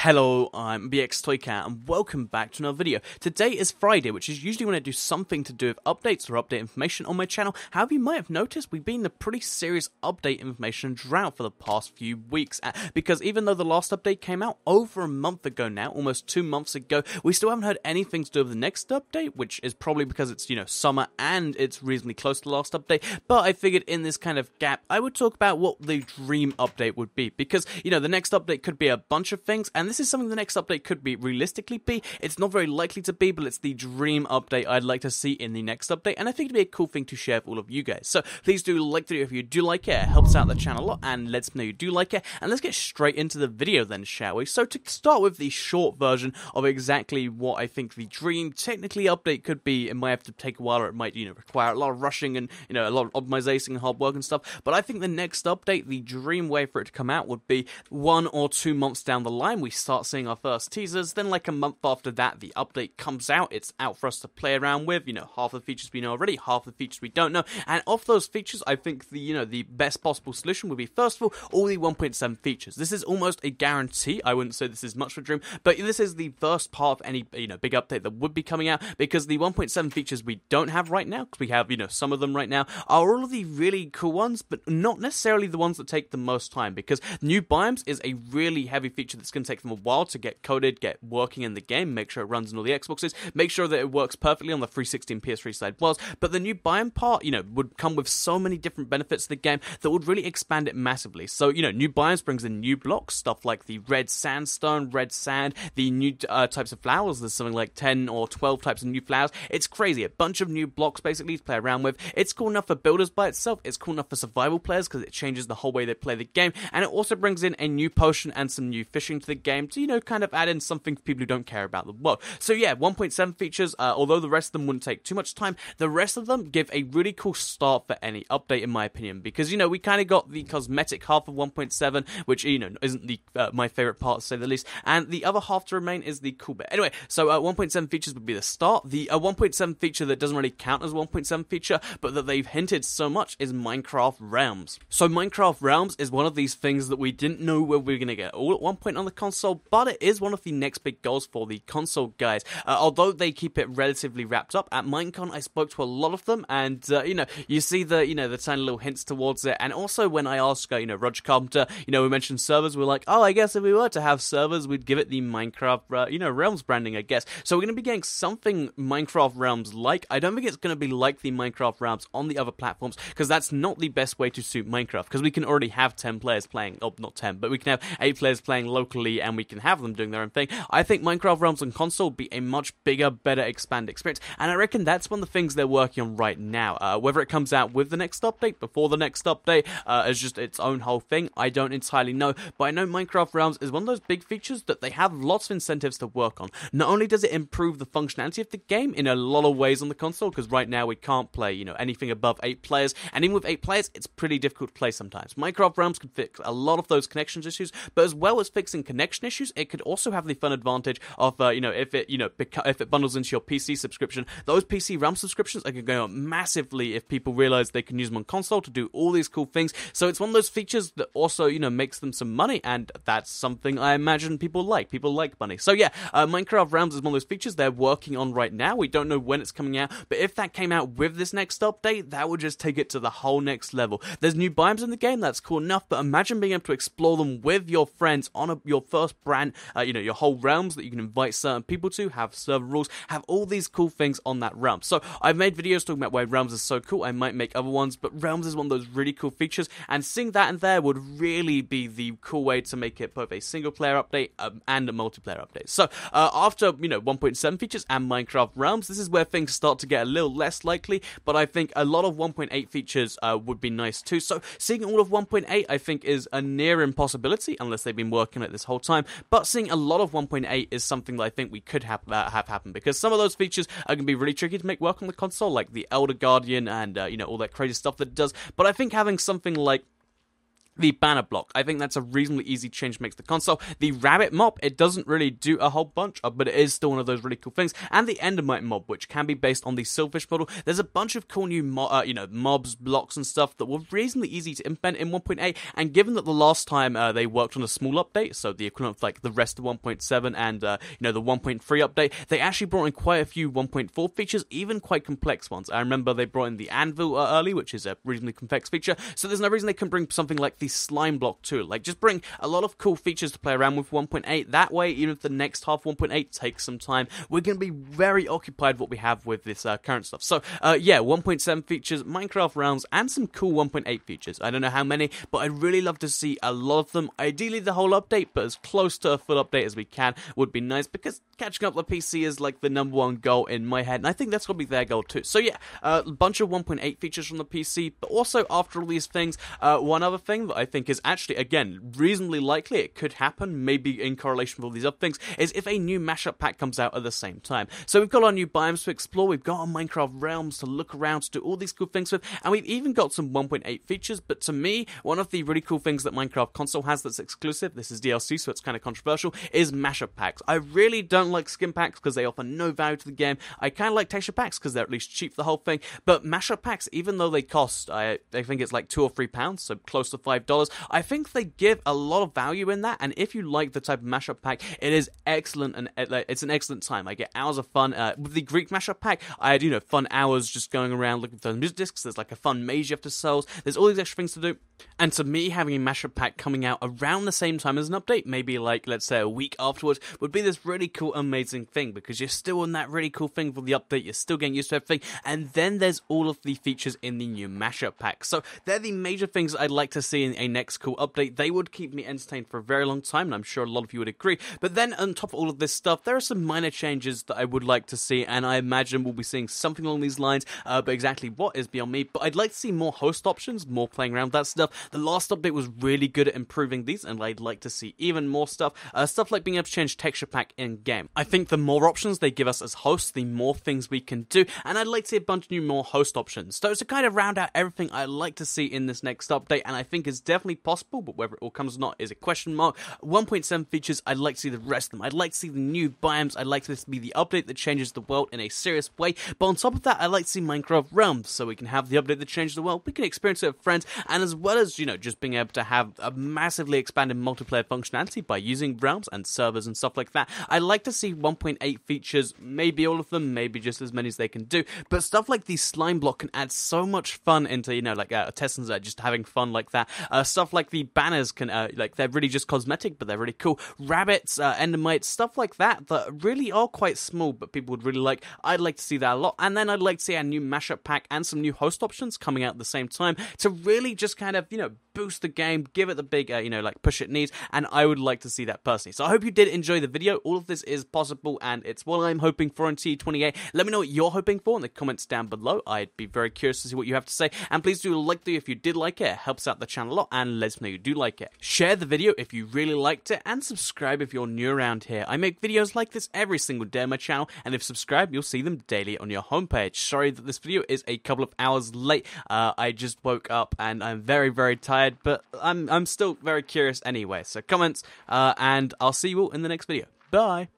Hello, I'm BX and welcome back to another video. Today is Friday, which is usually when I do something to do with updates or update information on my channel. However, you might have noticed we've been in a pretty serious update information drought for the past few weeks, because even though the last update came out over a month ago now, almost 2 months ago, we still haven't heard anything to do with the next update, which is probably because it's, summer and it's reasonably close to the last update. But I figured in this kind of gap, I would talk about what the dream update would be, because, the next update could be a bunch of things, and this is something the next update could be realistically be. It's not very likely to be, but it's the dream update I'd like to see in the next update, and I think it'd be a cool thing to share with all of you guys. So please do like the video if you do like it. It helps out the channel a lot and lets me know you do like it. And let's get straight into the video then, shall we? So to start with the short version of exactly what I think the dream technically update could be, it might have to take a while, or it might require a lot of rushing and a lot of optimization and hard work and stuff. But I think the next update, the dream way for it to come out would be 1 or 2 months down the line. We start seeing our first teasers, then like a month after that the update comes out, it's out for us to play around with, half the features we know already, half the features we don't know, and of those features I think the best possible solution would be, first of all the 1.7 features. This is almost a guarantee. I wouldn't say this is much for a dream, but this is the first part of any big update that would be coming out, because the 1.7 features we don't have right now, because we have some of them right now, are all of the really cool ones, but not necessarily the ones that take the most time, because new biomes is a really heavy feature that's going to take them a while to get coded, get working in the game, make sure it runs on all the Xboxes, make sure that it works perfectly on the 360 and PS3 side was, but the new biome part, would come with so many different benefits to the game that would really expand it massively. So, new biomes brings in new blocks, stuff like the red sandstone, red sand, the new types of flowers. There's something like 10 or 12 types of new flowers. It's crazy. A bunch of new blocks, basically, to play around with. It's cool enough for builders by itself. It's cool enough for survival players, because it changes the whole way they play the game, and it also brings in a new potion and some new fishing to the game to, kind of add in something for people who don't care about the world. So yeah, 1.7 features, although the rest of them wouldn't take too much time, the rest of them give a really cool start for any update, in my opinion, because, we kind of got the cosmetic half of 1.7, which, isn't the my favorite part, to say the least, and the other half to remain is the cool bit. Anyway, so 1.7 features would be the start. The 1.7 feature that doesn't really count as 1.7 feature, but that they've hinted so much, is Minecraft Realms. So Minecraft Realms is one of these things that we didn't know where we were going to get all at one point on the console, but it is one of the next big goals for the console guys. Although they keep it relatively wrapped up, at Minecon I spoke to a lot of them, and you see the tiny little hints towards it. And also when I asked Roger Carpenter, we mentioned servers, we're like, oh, I guess if we were to have servers, we'd give it the Minecraft Realms branding, I guess. So we're going to be getting something Minecraft Realms like. I don't think it's going to be like the Minecraft Realms on the other platforms, because that's not the best way to suit Minecraft, because we can already have 10 players playing, oh, not 10, but we can have 8 players playing locally, and we can have them doing their own thing. I think Minecraft Realms on console would be a much bigger, better, expanded experience, and I reckon that's one of the things they're working on right now. Whether it comes out with the next update, before the next update, as just its own whole thing, I don't entirely know, but I know Minecraft Realms is one of those big features that they have lots of incentives to work on. Not only does it improve the functionality of the game in a lot of ways on the console, because right now we can't play, anything above 8 players, and even with 8 players, it's pretty difficult to play sometimes. Minecraft Realms can fix a lot of those connections issues, but as well as fixing connection issues, it could also have the fun advantage of, if it bundles into your PC subscription, those PC RAM subscriptions are going to go up massively if people realize they can use them on console to do all these cool things. So it's one of those features that also, makes them some money, and that's something I imagine people like. People like money. So yeah, Minecraft Realms is one of those features they're working on right now. We don't know when it's coming out, but if that came out with this next update, that would just take it to the whole next level. There's new biomes in the game, that's cool enough, but imagine being able to explore them with your friends on your first brand, your whole realms that you can invite certain people to, have server rules, have all these cool things on that realm. So I've made videos talking about why Realms is so cool. I might make other ones, but Realms is one of those really cool features, and seeing that in there would really be the cool way to make it both a single player update and a multiplayer update. So after 1.7 features and Minecraft Realms, this is where things start to get a little less likely, but I think a lot of 1.8 features would be nice too. So seeing all of 1.8 I think is a near impossibility unless they've been working on it this whole time, but seeing a lot of 1.8 is something that I think we could have happen, because some of those features are going to be really tricky to make work on the console, like the Elder Guardian and all that crazy stuff that it does. But I think having something like The banner block, I think that's a reasonably easy change to make to the console. The rabbit mob, it doesn't really do a whole bunch, but it is still one of those really cool things. And the endermite mob, which can be based on the silverfish model. There's a bunch of cool new mobs, blocks and stuff that were reasonably easy to implement in 1.8, and given that the last time they worked on a small update, so the equivalent of like the rest of 1.7 and the 1.3 update, they actually brought in quite a few 1.4 features, even quite complex ones. I remember they brought in the anvil early, which is a reasonably complex feature, so there's no reason they can bring something like the slime block too. Like, just bring a lot of cool features to play around with 1.8. That way, even if the next half 1.8 takes some time, we're going to be very occupied with what we have with this current stuff. So, yeah, 1.7 features, Minecraft realms, and some cool 1.8 features. I don't know how many, but I'd really love to see a lot of them. Ideally, the whole update, but as close to a full update as we can would be nice, because catching up the PC is like the #1 goal in my head, and I think that's going to be their goal too. So yeah, a bunch of 1.8 features from the PC, but also after all these things, one other thing that I think is actually, again, reasonably likely it could happen, maybe in correlation with all these other things, is if a new mashup pack comes out at the same time. So we've got our new biomes to explore, we've got our Minecraft realms to look around, to do all these cool things with, and we've even got some 1.8 features. But to me, one of the really cool things that Minecraft console has that's exclusive, this is DLC, so it's kind of controversial, is mashup packs. I really don't like skin packs because they offer no value to the game. I kind of like texture packs because they're at least cheap for the whole thing, but mashup packs, even though they cost, I think it's like £2 or £3, so close to $5, I think they give a lot of value in that. And if you like the type of mashup pack, it is excellent, and it's an excellent time. I get hours of fun with the Greek mashup pack. I had fun hours just going around looking for music discs. There's like a fun mage you have to solve. There's all these extra things to do. And to me, having a mashup pack coming out around the same time as an update, maybe like, let's say, a week afterwards, would be this really cool, amazing thing, because you're still on that really cool thing for the update, you're still getting used to everything, and then there's all of the features in the new mashup pack. So they're the major things I'd like to see in a next cool update. They would keep me entertained for a very long time, and I'm sure a lot of you would agree. But then on top of all of this stuff, there are some minor changes that I would like to see, and I imagine we'll be seeing something along these lines, but exactly what is beyond me. But I'd like to see more host options, more playing around with that stuff. The last update was really good at improving these, and I'd like to see even more stuff. Stuff like being able to change texture pack in-game. I think the more options they give us as hosts, the more things we can do, and I'd like to see a bunch of new more host options. So to kind of round out everything I'd like to see in this next update, and I think is definitely possible, but whether it all comes or not is a question mark. 1.7 features, I'd like to see the rest of them. I'd like to see the new biomes. I'd like this to be the update that changes the world in a serious way, but on top of that, I'd like to see Minecraft realms, so we can have the update that changes the world, we can experience it with friends, and as well as, just being able to have a massively expanded multiplayer functionality by using realms and servers and stuff like that. I'd like to see 1.8 features, maybe all of them, maybe just as many as they can do, but stuff like the slime block can add so much fun into, testings that just having fun like that. Stuff like the banners can, they're really just cosmetic, but they're really cool. Rabbits, endermites, stuff like that really are quite small, but people would really like. I'd like to see that a lot, and then I'd like to see a new mashup pack and some new host options coming out at the same time to really just kind of, boost the game, give it the big, push it needs, and I would like to see that personally. So I hope you did enjoy the video. All of this is possible, and it's what I'm hoping for on TU28. Let me know what you're hoping for in the comments down below. I'd be very curious to see what you have to say, and please do like the video if you did like it. It helps out the channel a lot, and let us know you do like it. Share the video if you really liked it, and subscribe if you're new around here. I make videos like this every single day on my channel, and if subscribed, you'll see them daily on your homepage. Sorry that this video is a couple of hours late. I just woke up, and I'm very, very tired, but I'm still very curious anyway. So comments, and I'll see you all in the next video. Bye!